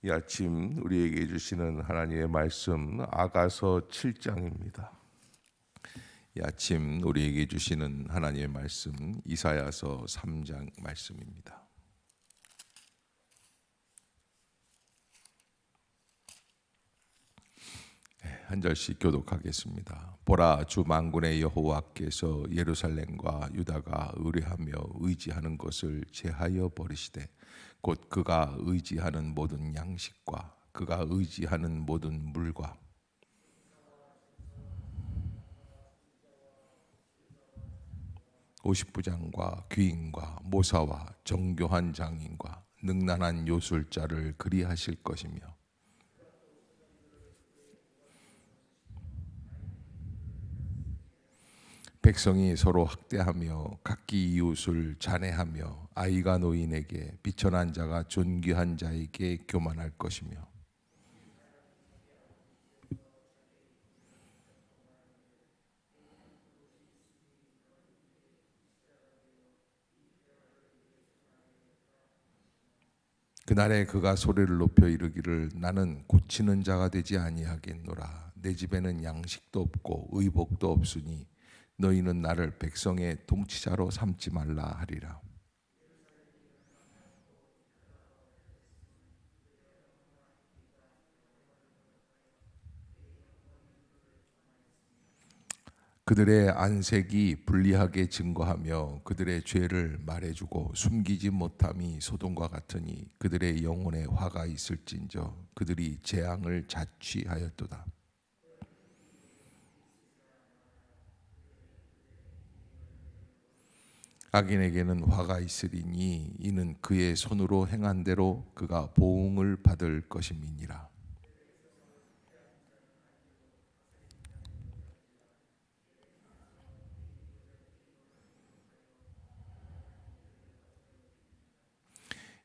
이 아침 우리에게 주시는 하나님의 말씀 아가서 7장입니다. 이 아침 우리에게 주시는 하나님의 말씀 이사야서 3장 말씀입니다. 한 절씩 교독하겠습니다. 보라, 주 만군의 여호와께서 예루살렘과 유다가 의뢰하며 의지하는 것을 제하여 버리시되 곧 그가 의지하는 모든 양식과 그가 의지하는 모든 물과 오십부장과 귀인과 모사와 정교한 장인과 능란한 요술자를 그리하실 것이며 백성이 서로 학대하며 각기 이웃을 잔해하며 아이가 노인에게 비천한 자가 존귀한 자에게 교만할 것이며 그날에 그가 소리를 높여 이르기를 나는 고치는 자가 되지 아니하겠노라. 내 집에는 양식도 없고 의복도 없으니 너희는 나를 백성의 통치자로 삼지 말라 하리라. 그들의 안색이 불리하게 증거하며 그들의 죄를 말해주고 숨기지 못함이 소돔과 같으니 그들의 영혼에 화가 있을진저 그들이 재앙을 자취하였도다. 악인에게는 화가 있으리니 이는 그의 손으로 행한 대로 그가 보응을 받을 것임이니라.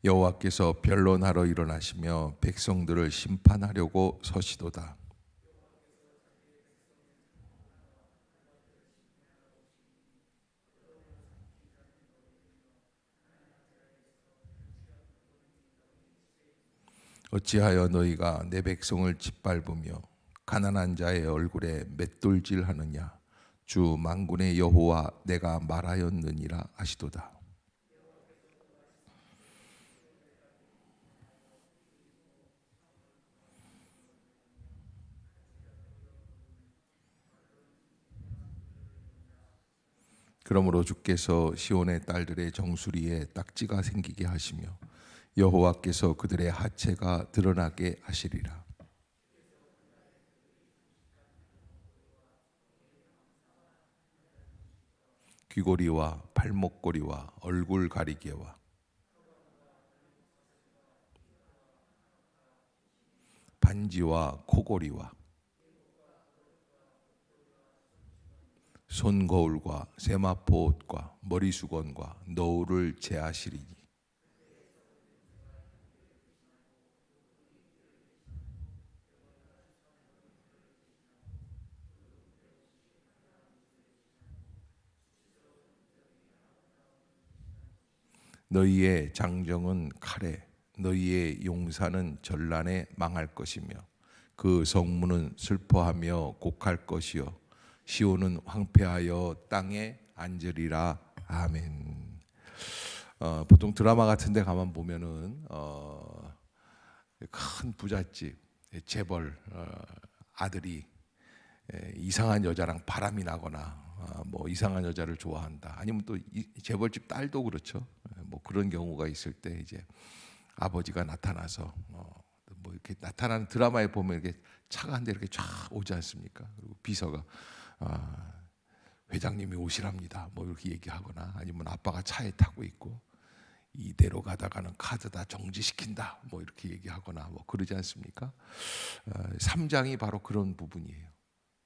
여호와께서 변론하러 일어나시며 백성들을 심판하려고 서시도다. 어찌하여 너희가 내 백성을 짓밟으며 가난한 자의 얼굴에 맷돌질하느냐. 주 만군의 여호와 내가 말하였느니라 하시도다. 그러므로 주께서 시온의 딸들의 정수리에 딱지가 생기게 하시며 여호와께서 그들의 하체가 드러나게 하시리라. 귀고리와 팔목고리와 얼굴 가리개와 반지와 코고리와 손거울과 세마포 옷과 머리수건과 너울을 제하시리니 너희의 장정은 칼에 너희의 용사는 전란에 망할 것이며 그 성문은 슬퍼하며 곡할 것이요 시온은 황폐하여 땅에 앉으리라. 아멘. 보통 드라마 같은데 가만 보면은 큰 부잣집 재벌 아들이 이상한 여자랑 바람이 나거나 뭐 이상한 여자를 좋아한다. 아니면 또 재벌집 딸도 그렇죠. 뭐 그런 경우가 있을 때 이제 아버지가 나타나서 뭐 이렇게 나타나는 드라마에 보면 이렇게 차가 한 대 이렇게 쫙 오지 않습니까? 그리고 비서가 회장님이 오시랍니다. 뭐 이렇게 얘기하거나 아니면 아빠가 차에 타고 있고 이대로 가다가는 카드 다 정지시킨다. 뭐 이렇게 얘기하거나 뭐 그러지 않습니까? 3장이 바로 그런 부분이에요.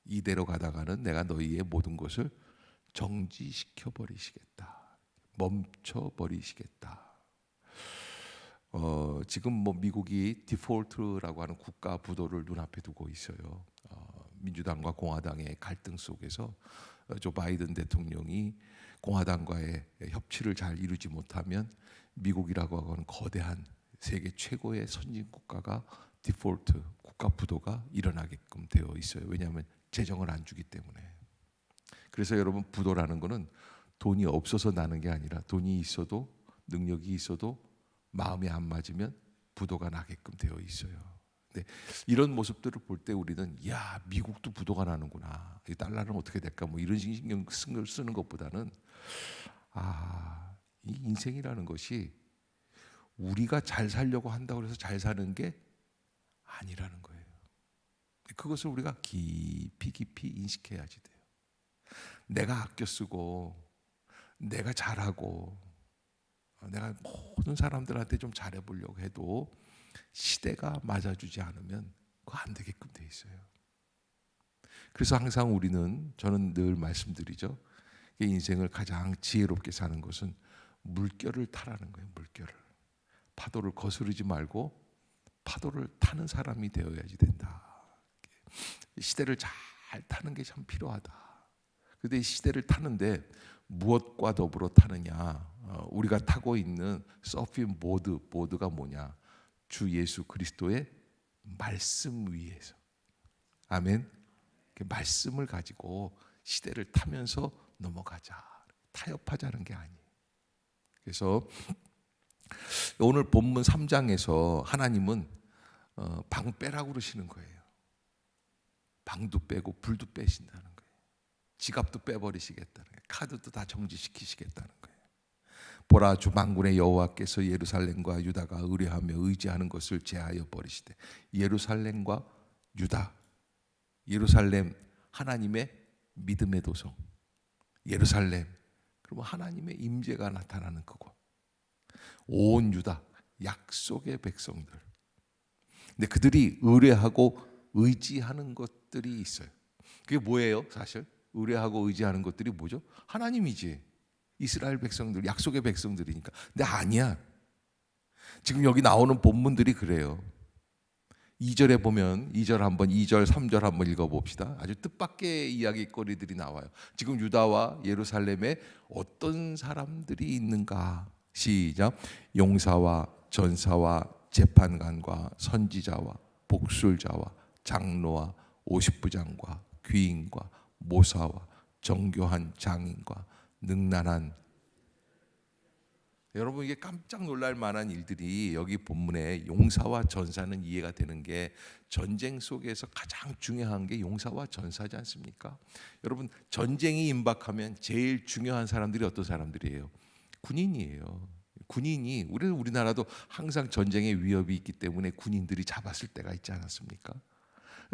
이대로 가다가는 내가 너희의 모든 것을 정지시켜 버리시겠다. 멈춰 버리시겠다. 지금 뭐 미국이 디폴트라고 하는 국가 부도를 눈앞에 두고 있어요. 민주당과 공화당의 갈등 속에서 조 바이든 대통령이 공화당과의 협치를 잘 이루지 못하면 미국이라고 하는 거대한 세계 최고의 선진 국가가 디폴트 국가 부도가 일어나게끔 되어 있어요. 왜냐하면 재정을 안 주기 때문에. 그래서 여러분, 부도라는 거는 돈이 없어서 나는 게 아니라 돈이 있어도, 능력이 있어도 마음이 안 맞으면 부도가 나게끔 되어 있어요. 근데 이런 모습들을 볼 때 우리는, 야, 미국도 부도가 나는구나, 이 달러는 어떻게 될까, 뭐 이런 신경 쓰는 것보다는, 이 인생이라는 것이 우리가 잘 살려고 한다고 해서 잘 사는 게 아니라는 거예요. 그것을 우리가 깊이 인식해야지 돼요. 내가 아껴 쓰고, 내가 잘하고, 내가 모든 사람들한테 좀 잘해보려고 해도 시대가 맞아주지 않으면 그거 안 되게끔 돼 있어요. 그래서 항상 저는 늘 말씀드리죠. 인생을 가장 지혜롭게 사는 것은 물결을 타라는 거예요. 물결을. 파도를 거스르지 말고 파도를 타는 사람이 되어야지 된다. 시대를 잘 타는 게 참 필요하다. 그런데 이 시대를 타는데 무엇과 더불어 타느냐? 우리가 타고 있는 서핑 보드가 뭐냐? 주 예수 그리스도의 말씀 위에서. 아멘. 그 말씀을 가지고 시대를 타면서 넘어가자. 타협하자는 게 아니에요. 그래서 오늘 본문 3장에서 하나님은 방 빼라고 그러시는 거예요. 방도 빼고 불도 빼신다는 거예요. 지갑도 빼버리시겠다는 거예요. 카드도 다 정지시키시겠다는 거예요. 보라, 주 만군의 여호와께서 예루살렘과 유다가 의뢰하며 의지하는 것을 제하여 버리시되. 예루살렘과 유다, 예루살렘 하나님의 믿음의 도성, 예루살렘, 그러면 하나님의 임재가 나타나는 그곳, 온 유다 약속의 백성들. 근데 그들이 의뢰하고 의지하는 것들이 있어요. 그게 뭐예요? 사실 의뢰하고 의지하는 것들이 뭐죠? 하나님이지. 이스라엘 백성들, 약속의 백성들이니까. 근데 아니야. 지금 여기 나오는 본문들이 그래요. 2절에 보면 2절 3절 한번 읽어봅시다. 아주 뜻밖의 이야기거리들이 나와요. 지금 유다와 예루살렘에 어떤 사람들이 있는가? 시작. 용사와 전사와 재판관과 선지자와 복술자와 장로와 50부장과 귀인과 모사와 정교한 장인과 능란한. 여러분, 이게 깜짝 놀랄 만한 일들이 여기 본문에 용사와 전사는 이해가 되는 게, 전쟁 속에서 가장 중요한 게 용사와 전사지 않습니까? 여러분, 전쟁이 임박하면 제일 중요한 사람들이 어떤 사람들이에요? 군인이에요. 군인이, 우리나라도 항상 전쟁의 위협이 있기 때문에 군인들이 잡았을 때가 있지 않았습니까?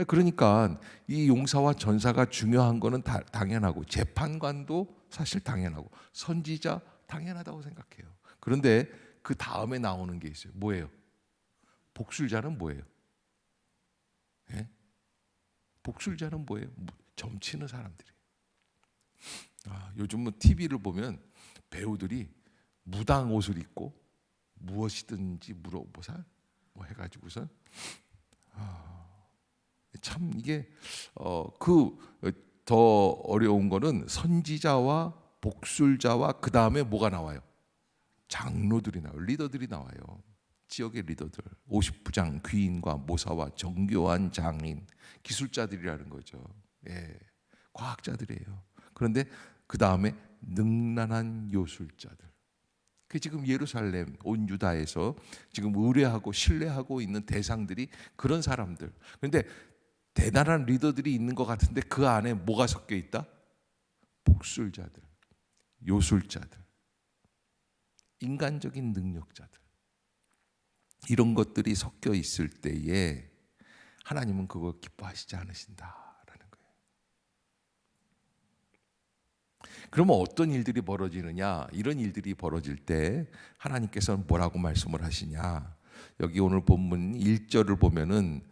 그러니까 이 용사와 전사가 중요한 거는 당연하고, 재판관도 사실 당연하고, 선지자 당연하다고 생각해요. 그런데 그 다음에 나오는 게 있어요. 뭐예요? 복술자는 뭐예요? 예? 복술자는 뭐예요? 점치는 사람들이에요. 요즘은 TV를 보면 배우들이 무당 옷을 입고 무엇이든지 물어보살 뭐 해가지고서 참 이게 더 어려운 거는 선지자와 복술자와 그 다음에 뭐가 나와요? 장로들이 나와요. 리더들이 나와요. 지역의 리더들, 50부장, 귀인과 모사와 정교한 장인, 기술자들이라는 거죠. 예, 과학자들이에요. 그런데 그 다음에 능란한 요술자들. 그 지금 예루살렘, 온 유다에서 지금 의뢰하고 신뢰하고 있는 대상들이 그런 사람들. 그런데 대단한 리더들이 있는 것 같은데 그 안에 뭐가 섞여 있다? 복술자들, 요술자들, 인간적인 능력자들. 이런 것들이 섞여 있을 때에 하나님은 그거 기뻐하시지 않으신다라는 거예요. 그러면 어떤 일들이 벌어지느냐? 이런 일들이 벌어질 때 하나님께서는 뭐라고 말씀을 하시냐? 여기 오늘 본문 1절을 보면은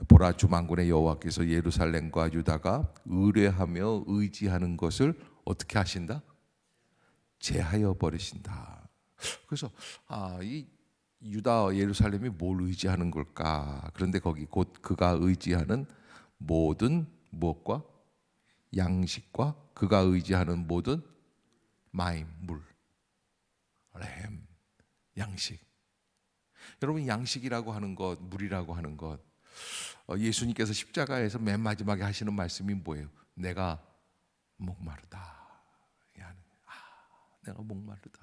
보라, 주 만군의 여호와께서 예루살렘과 유다가 의뢰하며 의지하는 것을 어떻게 하신다? 제하여 버리신다. 그래서 이 유다 예루살렘이 뭘 의지하는 걸까? 그런데 거기 곧 그가 의지하는 모든 무엇과 양식과 그가 의지하는 모든 마임, 물, 램, 양식. 여러분, 양식이라고 하는 것, 물이라고 하는 것, 예수님께서 십자가에서 맨 마지막에 하시는 말씀이 뭐예요? 내가 목마르다. 내가 목마르다.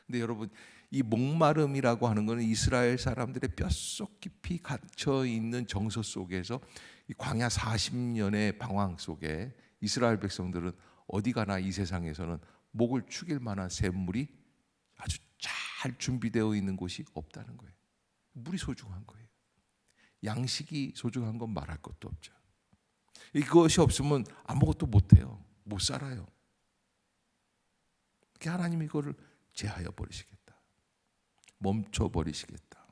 근데 여러분, 이 목마름이라고 하는 것은 이스라엘 사람들의 뼛속 깊이 갇혀 있는 정서 속에서 이 광야 40년의 방황 속에 이스라엘 백성들은 어디 가나 이 세상에서는 목을 축일 만한 샘물이 아주 잘 준비되어 있는 곳이 없다는 거예요. 물이 소중한 거예요. 양식이 소중한 건 말할 것도 없죠. 이것이 없으면 아무것도 못해요. 못 살아요. 하나님이 이거를 제하여 버리시겠다. 멈춰 버리시겠다.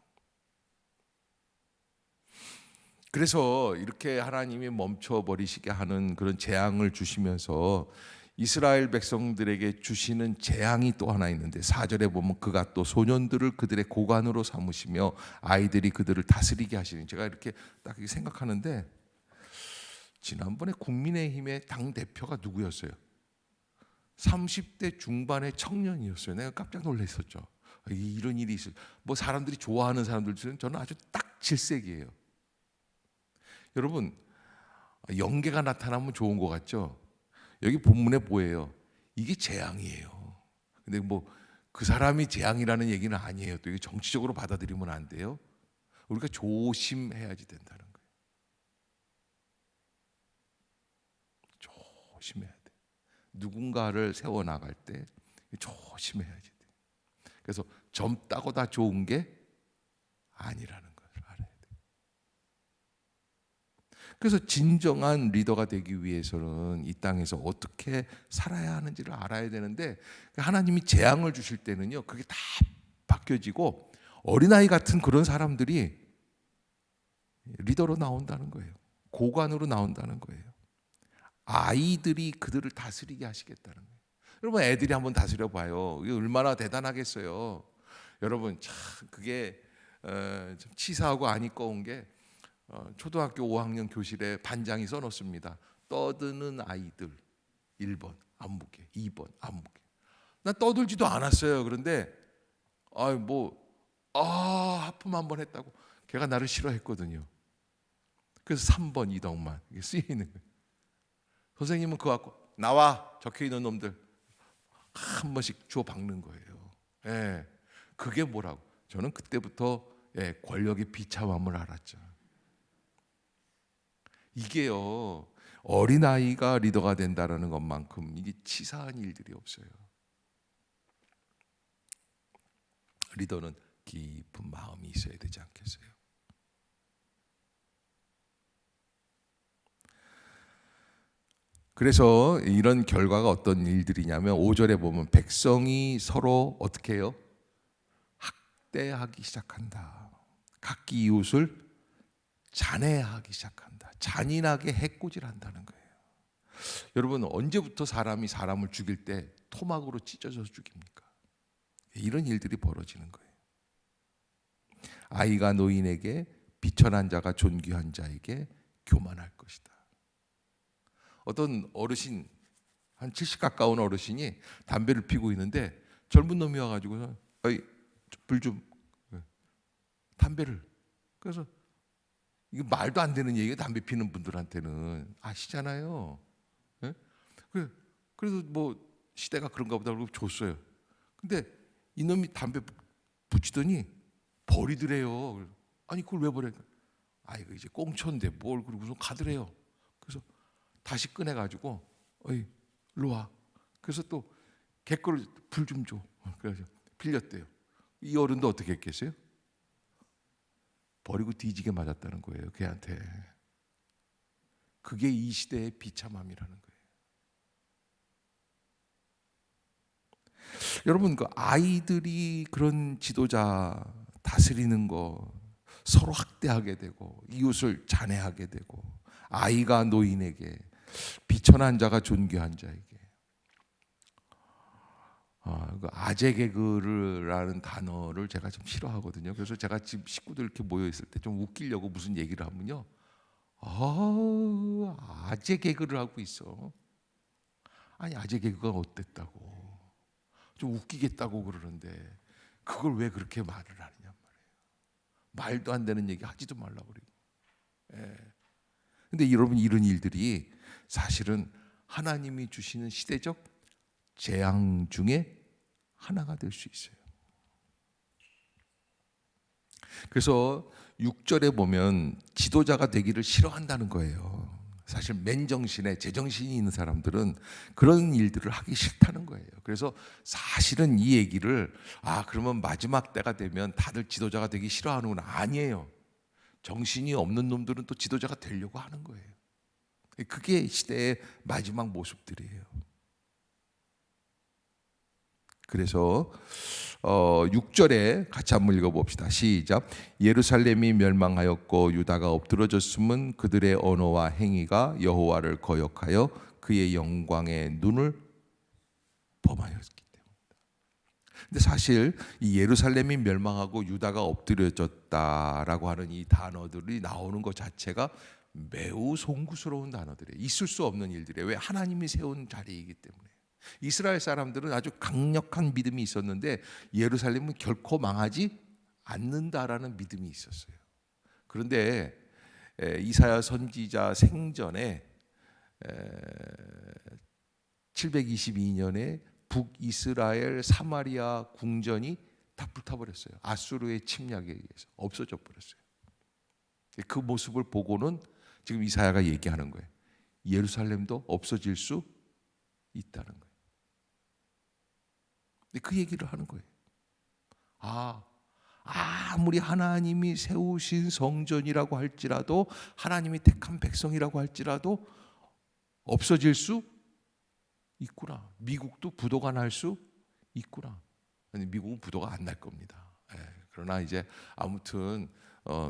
그래서 이렇게 하나님이 멈춰 버리시게 하는 그런 재앙을 주시면서 이스라엘 백성들에게 주시는 재앙이 또 하나 있는데 4절에 보면 그가 또 소년들을 그들의 고관으로 삼으시며 아이들이 그들을 다스리게 하시는, 제가 이렇게 딱 생각하는데 지난번에 국민의힘의 당대표가 누구였어요? 30대 중반의 청년이었어요. 내가 깜짝 놀랐었죠. 이런 일이 있어요. 뭐 사람들이 좋아하는 사람들 중에 저는 아주 딱 질색이에요. 여러분, 영계가 나타나면 좋은 것 같죠? 여기 본문에 뭐예요? 이게 재앙이에요. 근데 뭐 그 사람이 재앙이라는 얘기는 아니에요. 또 이게 정치적으로 받아들이면 안 돼요. 우리가 조심해야지 된다는 거예요. 조심해야 돼. 누군가를 세워나갈 때 조심해야지 돼. 그래서 젊다고 다 좋은 게 아니라는 걸 알아야 돼. 그래서 진정한 리더가 되기 위해서는 이 땅에서 어떻게 살아야 하는지를 알아야 되는데, 하나님이 재앙을 주실 때는요, 그게 다 바뀌어지고 어린아이 같은 그런 사람들이 리더로 나온다는 거예요. 고관으로 나온다는 거예요. 아이들이 그들을 다스리게 하시겠다는 거예요. 여러분, 애들이 한번 다스려 봐요. 이게 얼마나 대단하겠어요. 여러분, 참 그게 좀 치사하고 안이 꺼운 게 초등학교 5학년 교실에 반장이 써놓습니다. 떠드는 아이들 1번 안 묻게, 2번 안 묻게. 난 떠들지도 않았어요. 그런데 하품 한번 했다고 걔가 나를 싫어했거든요. 그래서 3번 이덕만 이게 쓰이는 거예요. 선생님은 그거 갖고 나와, 적혀있는 놈들 한 번씩 주워 박는 거예요. 예, 그게 뭐라고? 저는 그때부터 권력의 비참함을 알았죠. 이게요, 어린아이가 리더가 된다는 것만큼 이게 치사한 일들이 없어요. 리더는 깊은 마음이 있어야 되지 않겠어요? 그래서 이런 결과가 어떤 일들이냐면 5절에 보면 백성이 서로 어떻게 해요? 학대하기 시작한다. 각기 이웃을 잔해하기 시작한다. 잔인하게 해코지한다는 거예요. 여러분, 언제부터 사람이 사람을 죽일 때 토막으로 찢어져서 죽입니까? 이런 일들이 벌어지는 거예요. 아이가 노인에게, 비천한 자가 존귀한 자에게 교만할 것이다. 어떤 어르신, 한 70 가까운 어르신이 담배를 피고 있는데 젊은 놈이 와가지고 불 좀, 담배를. 그래서 이게 말도 안 되는 얘기예요. 담배 피는 분들한테는 아시잖아요. 예? 그래도 뭐 시대가 그런가 보다 그러고 줬어요. 근데 이놈이 담배 붙이더니 버리더래요. 아니 그걸 왜 버려? 이거 이제 꽁초인데 뭘, 그러고 좀 가더래요. 그래서 다시 꺼내가지고 일로 와. 그래서 또 개걸 불 좀 줘. 그래서 빌렸대요. 이 어른도 어떻게 했겠어요? 버리고 뒤지게 맞았다는 거예요, 걔한테. 그게 이 시대의 비참함이라는 거예요. 여러분, 그 아이들이 그런 지도자 다스리는 거, 서로 학대하게 되고 이웃을 잔해하게 되고, 아이가 노인에게, 비천한 자가 존귀한 자에게. 그 아재 개그라는 단어를 제가 좀 싫어하거든요. 그래서 제가 지금 식구들 이렇게 모여 있을 때 좀 웃기려고 무슨 얘기를 하면요, 아재 개그를 하고 있어. 아니 아재 개그가 어땠다고? 좀 웃기겠다고 그러는데 그걸 왜 그렇게 말을 하느냐 말이에요. 말도 안 되는 얘기 하지도 말라고 그래요. 예. 근데 여러분, 이런 일들이 사실은 하나님이 주시는 시대적 재앙 중에 하나가 될 수 있어요. 그래서 6절에 보면 지도자가 되기를 싫어한다는 거예요. 사실 맨정신에 제정신이 있는 사람들은 그런 일들을 하기 싫다는 거예요. 그래서 사실은 이 얘기를 그러면 마지막 때가 되면 다들 지도자가 되기 싫어하는구나. 아니에요. 정신이 없는 놈들은 또 지도자가 되려고 하는 거예요. 그게 시대의 마지막 모습들이에요. 그래서 6절에 같이 한번 읽어봅시다. 시작. 예루살렘이 멸망하였고 유다가 엎드러졌음은 그들의 언어와 행위가 여호와를 거역하여 그의 영광의 눈을 범하였기 때문이다. 근데 사실 이 예루살렘이 멸망하고 유다가 엎드려졌다라고 하는 이 단어들이 나오는 것 자체가 매우 송구스러운 단어들이에요. 있을 수 없는 일들이에요. 왜? 하나님이 세운 자리이기 때문에. 이스라엘 사람들은 아주 강력한 믿음이 있었는데 예루살렘은 결코 망하지 않는다라는 믿음이 있었어요. 그런데 이사야 선지자 생전에 722년에 북이스라엘 사마리아 궁전이 다 불타버렸어요. 아수르의 침략에 의해서 없어져 버렸어요. 그 모습을 보고는 지금 이사야가 얘기하는 거예요. 예루살렘도 없어질 수 있다는 거예요. 그 얘기를 하는 거예요. 아무리 하나님이 세우신 성전이라고 할지라도, 하나님이 택한 백성이라고 할지라도 없어질 수 있구나. 미국도 부도가 날 수 있구나. 아니, 미국은 부도가 안 날 겁니다. 그러나 이제 아무튼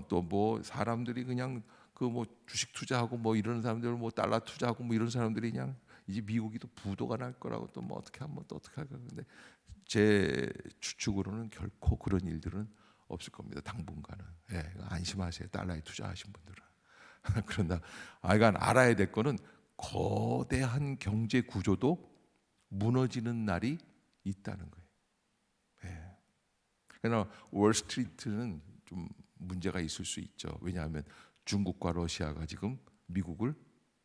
또 뭐 사람들이 그냥 그 뭐 주식 투자하고 뭐 이런 사람들, 뭐 달러 투자하고 뭐 이런 사람들이 그냥 이제 미국이 또 부도가 날 거라고 또 뭐 어떻게 하면 또 어떻게 할까. 근데 제 추측으로는 결코 그런 일들은 없을 겁니다. 당분간은. 안심하세요. 달러에 투자하신 분들은. 그런다. 그러니까 알아야 될 거는 거대한 경제 구조도 무너지는 날이 있다는 거예요. 그러나 월스트리트는 좀 문제가 있을 수 있죠. 왜냐하면 중국과 러시아가 지금 미국을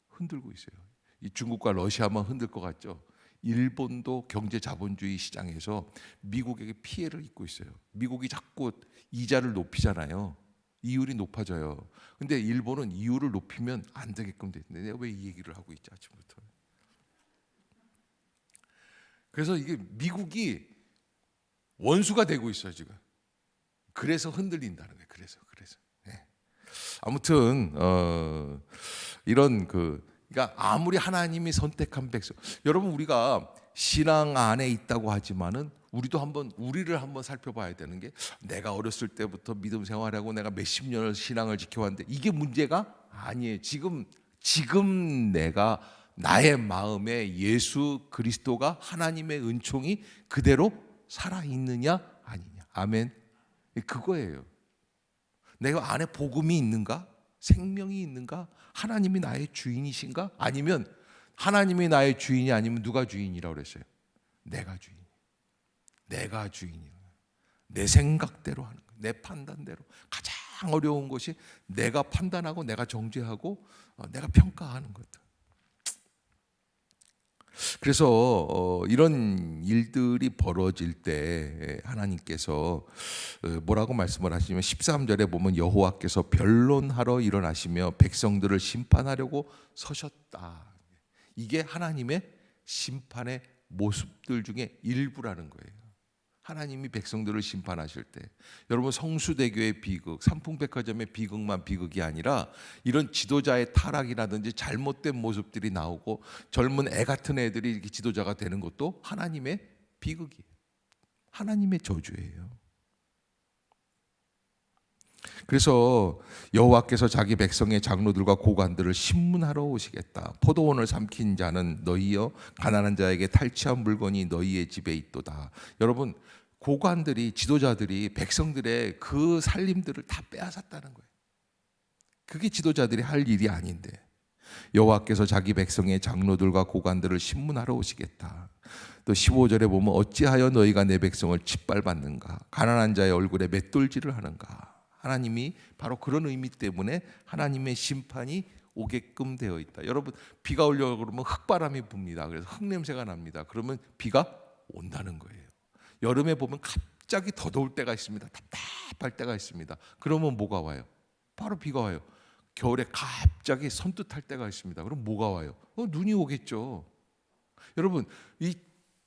흔들고 있어요. 이 중국과 러시아만 흔들 것 같죠. 일본도 경제 자본주의 시장에서 미국에게 피해를 입고 있어요. 미국이 자꾸 이자를 높이잖아요. 이율이 높아져요. 근데 일본은 이율을 높이면 안 되게끔 됐는데 내가 왜 이 얘기를 하고 있지 아침부터. 그래서 이게 미국이 원수가 되고 있어요 지금. 그래서 흔들린다는 거예요. 그래서. 아무튼 이런 그러니까 아무리 하나님이 선택한 백성, 여러분 우리가 신앙 안에 있다고 하지만은 우리를 한번 살펴봐야 되는 게, 내가 어렸을 때부터 믿음 생활하고 내가 몇십 년을 신앙을 지켜왔는데 이게 문제가 아니에요. 지금 내가 나의 마음에 예수 그리스도가 하나님의 은총이 그대로 살아 있느냐 아니냐. 아멘. 그거예요. 내가 안에 복음이 있는가? 생명이 있는가? 하나님이 나의 주인이신가? 아니면 하나님이 나의 주인이 아니면 누가 주인이라고 그랬어요? 내가 주인이야. 내 생각대로 하는 거야. 내 판단대로. 가장 어려운 것이 내가 판단하고 내가 정죄하고 내가 평가하는 것들. 그래서 이런 일들이 벌어질 때 하나님께서 뭐라고 말씀을 하시냐면 13절에 보면 여호와께서 변론하러 일어나시며 백성들을 심판하려고 서셨다. 이게 하나님의 심판의 모습들 중에 일부라는 거예요. 하나님이 백성들을 심판하실 때, 여러분 성수대교의 비극, 삼풍백화점의 비극만 비극이 아니라 이런 지도자의 타락이라든지 잘못된 모습들이 나오고 젊은 애 같은 애들이 이렇게 지도자가 되는 것도 하나님의 비극이에요. 하나님의 저주예요. 그래서 여호와께서 자기 백성의 장로들과 고관들을 심문하러 오시겠다. 포도원을 삼킨 자는 너희여, 가난한 자에게 탈취한 물건이 너희의 집에 있도다. 여러분, 고관들이, 지도자들이 백성들의 그 살림들을 다 빼앗았다는 거예요. 그게 지도자들이 할 일이 아닌데, 여호와께서 자기 백성의 장로들과 고관들을 심문하러 오시겠다. 또 15절에 보면 어찌하여 너희가 내 백성을 짓밟았는가? 가난한 자의 얼굴에 맷돌질을 하는가? 하나님이 바로 그런 의미 때문에 하나님의 심판이 오게끔 되어 있다. 여러분, 비가 오려고 그러면 흙바람이 붑니다. 그래서 흙냄새가 납니다. 그러면 비가 온다는 거예요. 여름에 보면 갑자기 더 더울 때가 있습니다. 답답할 때가 있습니다. 그러면 뭐가 와요? 바로 비가 와요. 겨울에 갑자기 선뜻할 때가 있습니다. 그럼 뭐가 와요? 눈이 오겠죠. 여러분, 이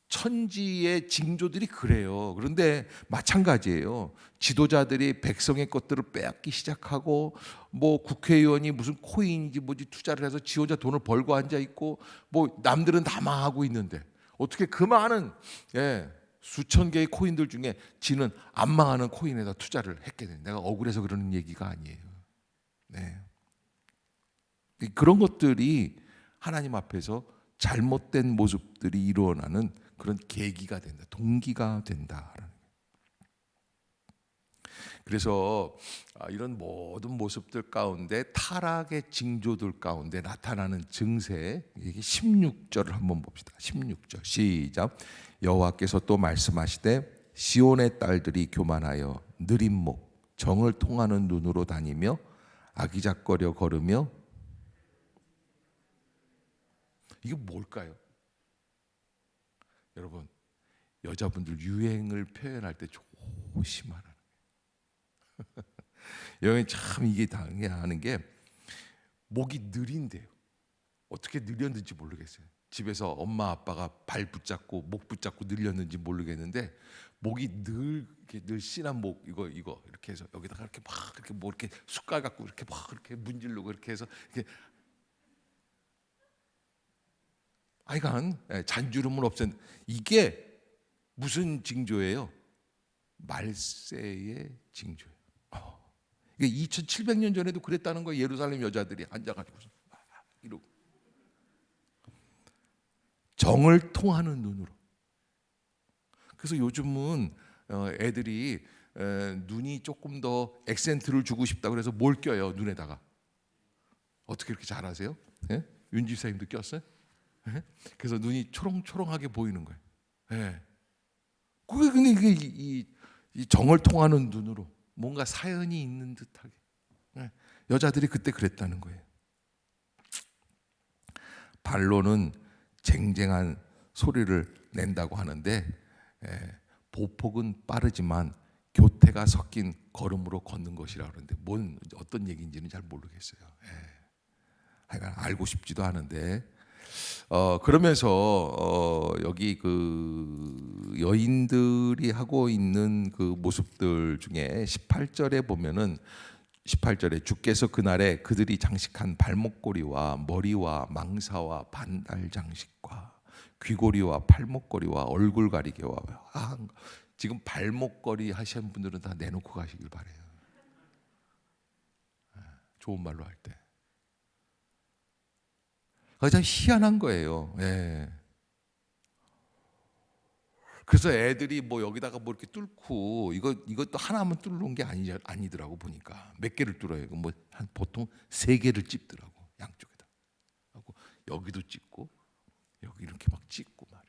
천지의 징조들이 그래요. 그런데 마찬가지예요. 지도자들이 백성의 것들을 빼앗기 시작하고, 뭐 국회의원이 무슨 코인인지 뭐지 투자를 해서 지 혼자 돈을 벌고 앉아 있고, 뭐 남들은 다 망하고 있는데 어떻게 그 많은 수천 개의 코인들 중에 지는 안 망하는 코인에다 투자를 했게 돼. 내가 억울해서 그러는 얘기가 아니에요. 네. 그런 것들이 하나님 앞에서 잘못된 모습들이 일어나는 그런 계기가 된다. 동기가 된다. 그래서 이런 모든 모습들 가운데 타락의 징조들 가운데 나타나는 증세, 이게 16절을 한번 봅시다. 16절 시작. 여호와께서 또 말씀하시되 시온의 딸들이 교만하여 느린 목 정을 통하는 눈으로 다니며 아기작거려 걸으며. 이게 뭘까요? 여러분, 여자분들 유행을 표현할 때 조심하라는 거예요. 여기 참 이게 당연한 게 목이 느린데요. 어떻게 느렸는지 모르겠어요. 집에서 엄마 아빠가 발 붙잡고 목 붙잡고 늘렸는지 모르겠는데 목이 늘 씨난 목 이거 이렇게 해서 여기다가 이렇게 막 이렇게 뭐 이렇게 숟갈 갖고 이렇게 막 이렇게 문지르고 이렇게 해서 이렇게 하여간 잔주름은 없앤. 이게 무슨 징조예요? 말세의 징조예요. 이게 2700년 전에도 그랬다는 거예요. 예루살렘 여자들이 앉아가지고 이러고 정을 통하는 눈으로. 그래서 요즘은 애들이 눈이 조금 더 액센트를 주고 싶다 그래서 뭘 껴요? 눈에다가. 어떻게 이렇게 잘하세요? 윤 집사님도 꼈어요? 그래서 눈이 초롱초롱하게 보이는 거예요. 그게 근데 이게 이 정을 통하는 눈으로 뭔가 사연이 있는 듯하게. 여자들이 그때 그랬다는 거예요. 발로는 쟁쟁한 소리를 낸다고 하는데 보폭은 빠르지만 교태가 섞인 걸음으로 걷는 것이라고 하는데 어떤 얘기인지는 잘 모르겠어요. 하여간 알고 싶지도 않은데 그러면서 여기 그 여인들이 하고 있는 그 모습들 중에 18절에 보면은 18절에 주께서 그날에 그들이 장식한 발목걸이와 머리와 망사와 반달 장식과 귀고리와 팔목걸이와 얼굴 가리개와 지금 발목걸이 하시는 분들은 다 내놓고 가시길 바래요. 좋은 말로 할 때. 참 희한한 거예요. 그래서 애들이 뭐 여기다가 뭐 이렇게 뚫고 이것도 하나만 뚫는 게 아니더라고 보니까 몇 개를 뚫어요. 뭐 한 보통 3개를 찝더라고 양쪽에다. 하고 여기도 찝고 여기 이렇게 막 찝고 말이에요.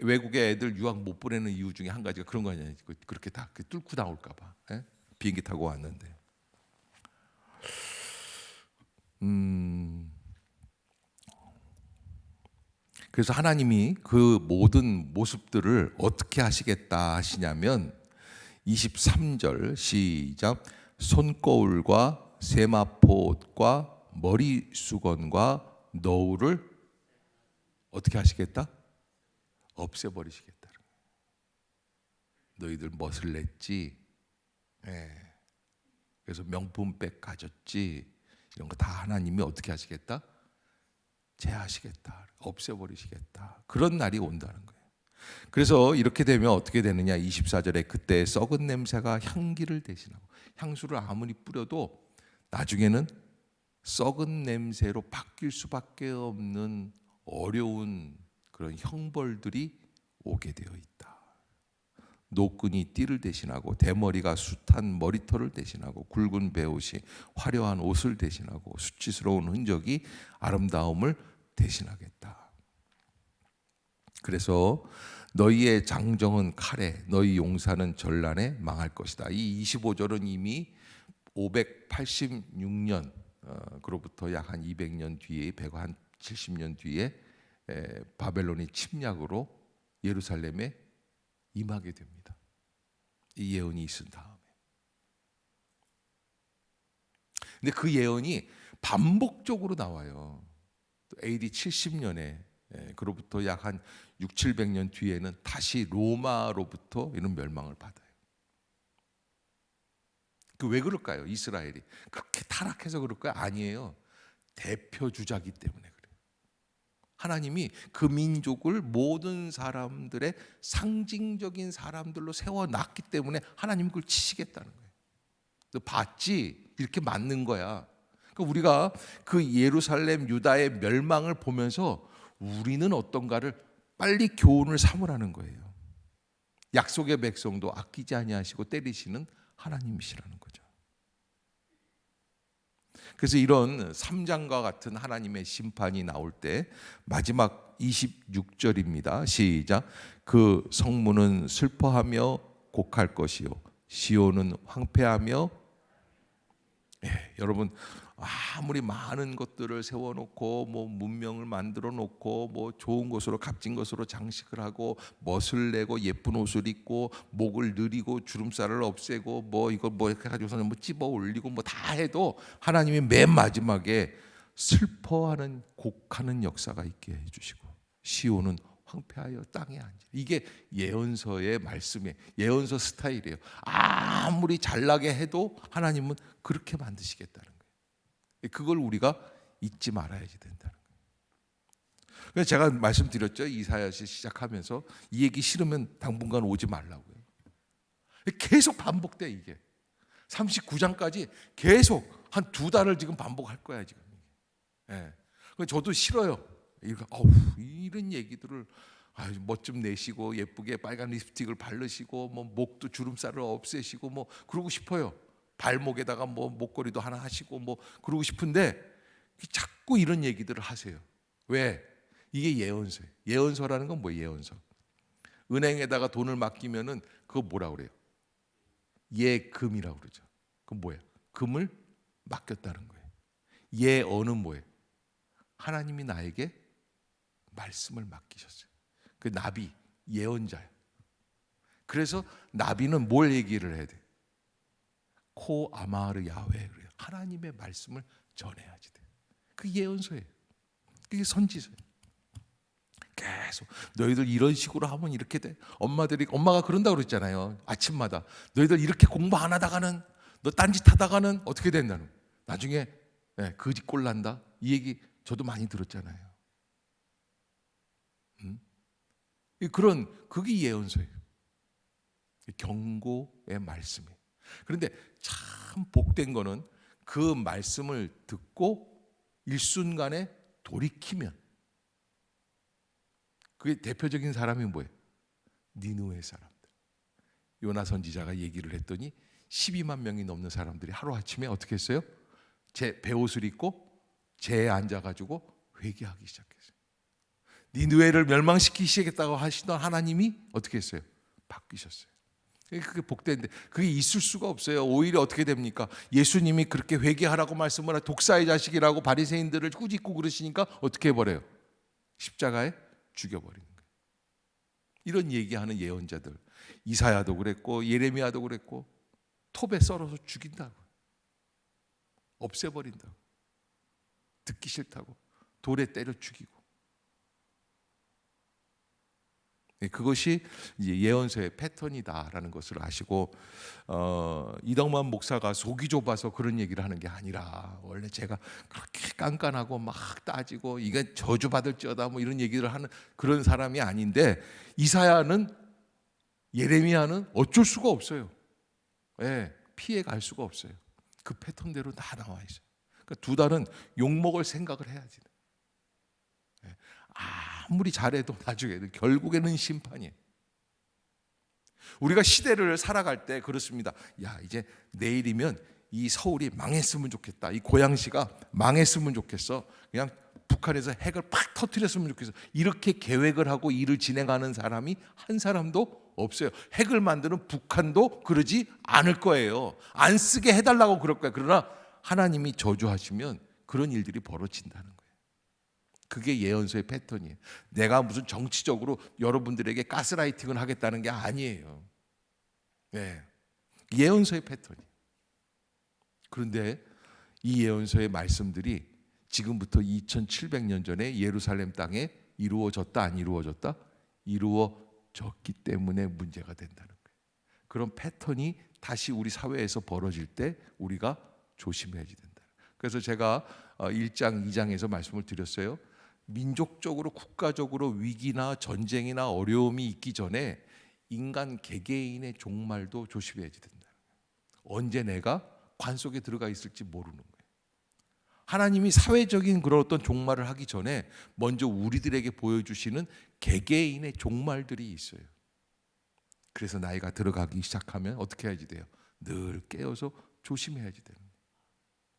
외국의 애들 유학 못 보내는 이유 중에 한 가지가 그런 거 아니에요. 그렇게 다 뚫고 나올까봐. 비행기 타고 왔는데. 그래서 하나님이 그 모든 모습들을 어떻게 하시겠다 하시냐면 23절 시작. 손거울과 세마포옷과 머리수건과 너울을 어떻게 하시겠다? 없애버리시겠다. 너희들 멋을 냈지. 그래서 명품백 가졌지. 이런 거 다 하나님이 어떻게 하시겠다? 제하시겠다. 없애버리시겠다. 그런 날이 온다는 거예요. 그래서 이렇게 되면 어떻게 되느냐? 24절에 그때 썩은 냄새가 향기를 대신하고, 향수를 아무리 뿌려도 나중에는 썩은 냄새로 바뀔 수밖에 없는 어려운 그런 형벌들이 오게 되어 있다. 노끈이 띠를 대신하고 대머리가 숱한 머리털을 대신하고 굵은 베옷이 화려한 옷을 대신하고 수치스러운 흔적이 아름다움을 대신하겠다. 그래서 너희의 장정은 칼에, 너희 용사는 전란에 망할 것이다. 이 25절은 이미 586년 그로부터 약 한 200년 뒤에, 170년 뒤에 바벨론이 침략으로 예루살렘에 임하게 됩니다. 이 예언이 있은 다음에. 근데 그 예언이 반복적으로 나와요. AD 70년에 그로부터 약 한 6, 700년 뒤에는 다시 로마로부터 이런 멸망을 받아요. 그 왜 그럴까요? 이스라엘이 그렇게 타락해서 그럴까요? 아니에요. 대표 주자기 때문에 그래요. 하나님이 그 민족을 모든 사람들의 상징적인 사람들로 세워놨기 때문에 하나님 그걸 치시겠다는 거예요. 너 봤지? 이렇게 맞는 거야. 그러니까 우리가 그 예루살렘 유다의 멸망을 보면서 우리는 어떤가를 빨리 교훈을 삼으라는 거예요. 약속의 백성도 아끼지 아니하시고 때리시는 하나님이시라는 거죠. 그래서 이런 3장과 같은 하나님의 심판이 나올 때 마지막 26절입니다. 시작. 그 성문은 슬퍼하며 곡할 것이요 시온은 황폐하며. 여러분 아무리 많은 것들을 세워놓고 뭐 문명을 만들어 놓고 뭐 좋은 것으로 값진 것으로 장식을 하고 멋을 내고 예쁜 옷을 입고 목을 느리고 주름살을 없애고 뭐 이거 뭐 이렇게 해가지고서는 뭐 찝어 올리고 뭐 다 해도 하나님이 맨 마지막에 슬퍼하는 곡하는 역사가 있게 해주시고 시온은 황폐하여 땅에 앉아. 이게 예언서의 말씀이에요. 예언서 스타일이에요. 아무리 잘나게 해도 하나님은 그렇게 만드시겠다는 거예요. 그걸 우리가 잊지 말아야지 된다는 거예요. 그래서 제가 말씀드렸죠. 이사야서 시작하면서 이 얘기 싫으면 당분간 오지 말라고요. 계속 반복돼 이게. 39장까지 계속 한 2달을 지금 반복할 거야 지금. 저도 싫어요. 이런 얘기들을 멋 좀 내시고 예쁘게 빨간 립스틱을 바르시고 뭐 목도 주름살을 없애시고 뭐 그러고 싶어요. 발목에다가 뭐 목걸이도 하나 하시고 뭐 그러고 싶은데 자꾸 이런 얘기들을 하세요. 왜? 이게 예언서예요. 예언서라는 건 뭐예요? 예언서. 은행에다가 돈을 맡기면은 그거 뭐라 그래요? 예금이라고 그러죠. 그건 뭐예요? 금을 맡겼다는 거예요. 예언은 뭐예요? 하나님이 나에게 말씀을 맡기셨어요. 그 나비, 예언자예요. 그래서 나비는 뭘 얘기를 해야 돼? 코 아마르 야훼 그래요. 하나님의 말씀을 전해야지 돼. 그 예언서예요. 그게 선지서예요. 계속 너희들 이런 식으로 하면 이렇게 돼. 엄마가 그런다고 그랬잖아요. 아침마다 너희들 이렇게 공부 안 하다가는 너 딴짓하다가는 어떻게 된다는 거예요. 나중에 거지 꼴 난다. 이 얘기 저도 많이 들었잖아요. 그게 예언서예요. 경고의 말씀이에요. 그런데 참 복된 거는 그 말씀을 듣고 일순간에 돌이키면, 그게 대표적인 사람이 뭐예요? 니느웨 사람들. 요나 선지자가 얘기를 했더니 12만 명이 넘는 사람들이 하루아침에 어떻게 했어요? 제 베옷을 입고 제에 앉아가지고 회개하기 시작했어요. 니느웨를 멸망시키시겠다고 하시던 하나님이 어떻게 했어요? 바뀌셨어요. 그게 복된데 그게 있을 수가 없어요. 오히려 어떻게 됩니까? 예수님이 그렇게 회개하라고 말씀을 하고 독사의 자식이라고 바리새인들을 꾸짖고 그러시니까 어떻게 해버려요? 십자가에 죽여버리는 거예요. 이런 얘기하는 예언자들, 이사야도 그랬고 예레미야도 그랬고 톱에 썰어서 죽인다고, 없애버린다고, 듣기 싫다고 돌에 때려 죽이고. 그것이 이제 예언서의 패턴이다라는 것을 아시고, 이덕만 목사가 속이 좁아서 그런 얘기를 하는 게 아니라 원래 제가 그렇게 깐깐하고 막 따지고 이게 저주받을지어다 뭐 이런 얘기를 하는 그런 사람이 아닌데, 이사야는 예레미야는 어쩔 수가 없어요. 피해 갈 수가 없어요. 그 패턴대로 다 나와 있어요. 그러니까 2달은 욕먹을 생각을 해야지. 아무리 잘해도 나중에 결국에는 심판이에요. 우리가 시대를 살아갈 때 그렇습니다. 야, 이제 내일이면 이 서울이 망했으면 좋겠다. 이 고양시가 망했으면 좋겠어. 그냥 북한에서 핵을 팍 터뜨렸으면 좋겠어. 이렇게 계획을 하고 일을 진행하는 사람이 한 사람도 없어요. 핵을 만드는 북한도 그러지 않을 거예요. 안 쓰게 해달라고 그럴 거예요. 그러나 하나님이 저주하시면 그런 일들이 벌어진다는 거예요. 그게 예언서의 패턴이에요. 내가 무슨 정치적으로 여러분들에게 가스라이팅을 하겠다는 게 아니에요. 네. 예언서의 패턴이에요. 그런데 이 예언서의 말씀들이 지금부터 2700년 전에 예루살렘 땅에 이루어졌다 안 이루어졌다? 이루어졌기 때문에 문제가 된다는 거예요. 그런 패턴이 다시 우리 사회에서 벌어질 때 우리가 조심해야지 된다. 그래서 제가 1장 2장에서 말씀을 드렸어요. 민족적으로 국가적으로 위기나 전쟁이나 어려움이 있기 전에 인간 개개인의 종말도 조심해야지 된다. 언제 내가 관 속에 들어가 있을지 모르는 거예요. 하나님이 사회적인 그런 어떤 종말을 하기 전에 먼저 우리들에게 보여주시는 개개인의 종말들이 있어요. 그래서 나이가 들어가기 시작하면 어떻게 해야지 돼요? 늘 깨어서 조심해야지 되는 거예요.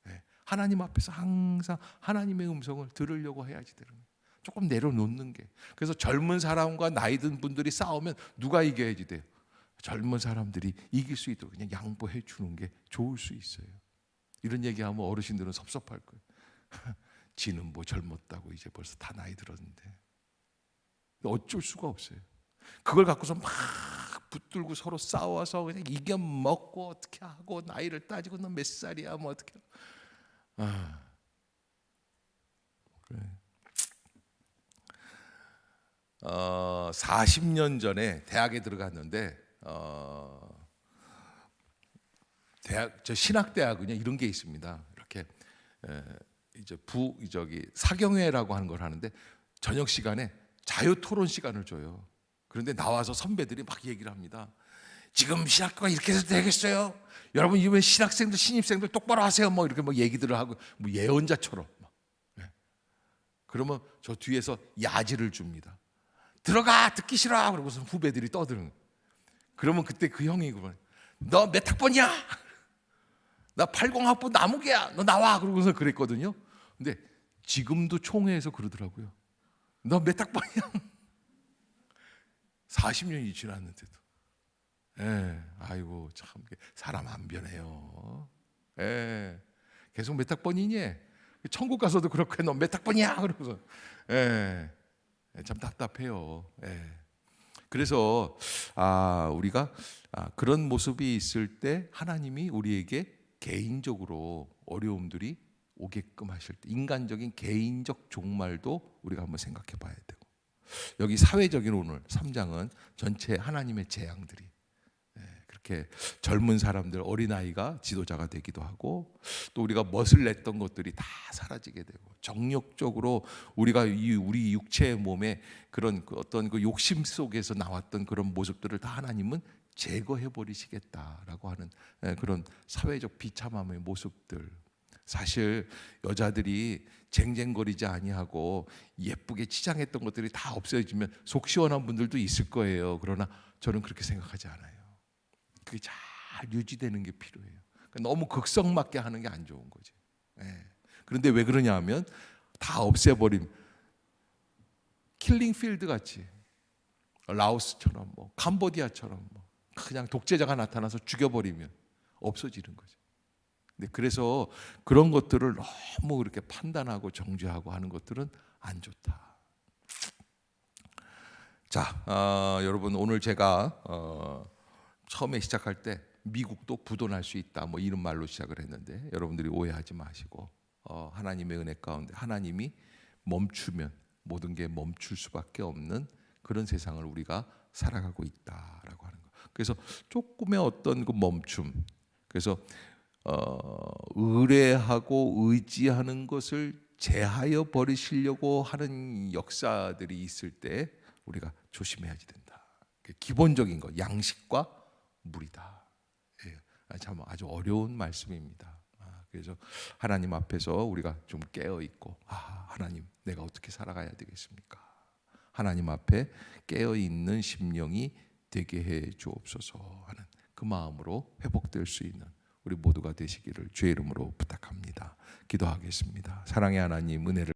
네. 하나님 앞에서 항상 하나님의 음성을 들으려고 해야지 되는 거예요. 조금 내려놓는 게. 그래서 젊은 사람과 나이 든 분들이 싸우면 누가 이겨야지 돼요? 젊은 사람들이 이길 수 있도록 그냥 양보해 주는 게 좋을 수 있어요. 이런 얘기하면 어르신들은 섭섭할 거예요. 지는 뭐 젊었다고 이제 벌써 다 나이 들었는데. 어쩔 수가 없어요. 그걸 갖고서 막 붙들고 서로 싸워서 그냥 이겨 먹고 어떻게 하고 나이를 따지고 너 몇 살이야 뭐 어떻게. 그래. 40년 전에 대학에 들어갔는데 대학 저 신학대학은요 이런 게 있습니다. 이렇게 이제 사경회라고 하는 걸 하는데 저녁 시간에 자유 토론 시간을 줘요. 그런데 나와서 선배들이 막 얘기를 합니다. 지금 신학교가 이렇게 해서 되겠어요? 여러분 이번 신학생들 신입생들 똑바로 하세요. 뭐 이렇게 뭐 얘기들을 하고 뭐 예언자처럼. 그러면 저 뒤에서 야지를 줍니다. 들어가 듣기 싫어. 그러고서 후배들이 떠드는. 그러면 그때 그 형이 그러면 너 몇 학번이야? 나 80학번 나무개야. 너 나와. 그러고서 그랬거든요. 근데 지금도 총회에서 그러더라고요. 너 몇 학번이야? 40년이 지났는데도. 예, 아이고 참 사람 안 변해요. 예, 계속 몇 학번이니? 천국 가서도 그렇게 너 몇 학번이야? 그러고서 참 답답해요. 그래서 우리가 그런 모습이 있을 때 하나님이 우리에게 개인적으로 어려움들이 오게끔 하실 때 인간적인 개인적 종말도 우리가 한번 생각해 봐야 되고 여기 사회적인 오늘 3장은 전체 하나님의 재앙들이 그렇게 젊은 사람들 어린아이가 지도자가 되기도 하고 또 우리가 멋을 냈던 것들이 다 사라지게 되고 정욕적으로 우리가 우리 육체의 몸에 그런 어떤 그 욕심 속에서 나왔던 그런 모습들을 다 하나님은 제거해 버리시겠다라고 하는 그런 사회적 비참함의 모습들. 사실 여자들이 쟁쟁거리지 아니하고 예쁘게 치장했던 것들이 다 없어지면 속 시원한 분들도 있을 거예요. 그러나 저는 그렇게 생각하지 않아요. 그게 잘 유지되는 게 필요해요. 그러니까 너무 극성맞게 하는 게 안 좋은 거지. 그런데 왜 그러냐 하면 다 없애버림 킬링필드 같이 라오스처럼 뭐 캄보디아처럼 뭐 그냥 독재자가 나타나서 죽여버리면 없어지는 거죠. 근데 그래서 그런 것들을 너무 그렇게 판단하고 정죄하고 하는 것들은 안 좋다. 자, 여러분 오늘 제가 처음에 시작할 때 미국도 부도날 수 있다 뭐 이런 말로 시작을 했는데 여러분들이 오해하지 마시고 하나님의 은혜 가운데 하나님이 멈추면 모든 게 멈출 수밖에 없는 그런 세상을 우리가 살아가고 있다라고 하는 거. 그래서 조금의 어떤 그 멈춤. 그래서 의뢰하고 의지하는 것을 제하여 버리시려고 하는 역사들이 있을 때 우리가 조심해야지 된다. 기본적인 거 양식과 물이다. 참 아주 어려운 말씀입니다. 그래서 하나님 앞에서 우리가 좀 깨어 있고 하나님 내가 어떻게 살아가야 되겠습니까? 하나님 앞에 깨어 있는 심령이 되게 해 주옵소서 하는 그 마음으로 회복될 수 있는 우리 모두가 되시기를 주의 이름으로 부탁합니다. 기도하겠습니다. 사랑의 하나님 은혜를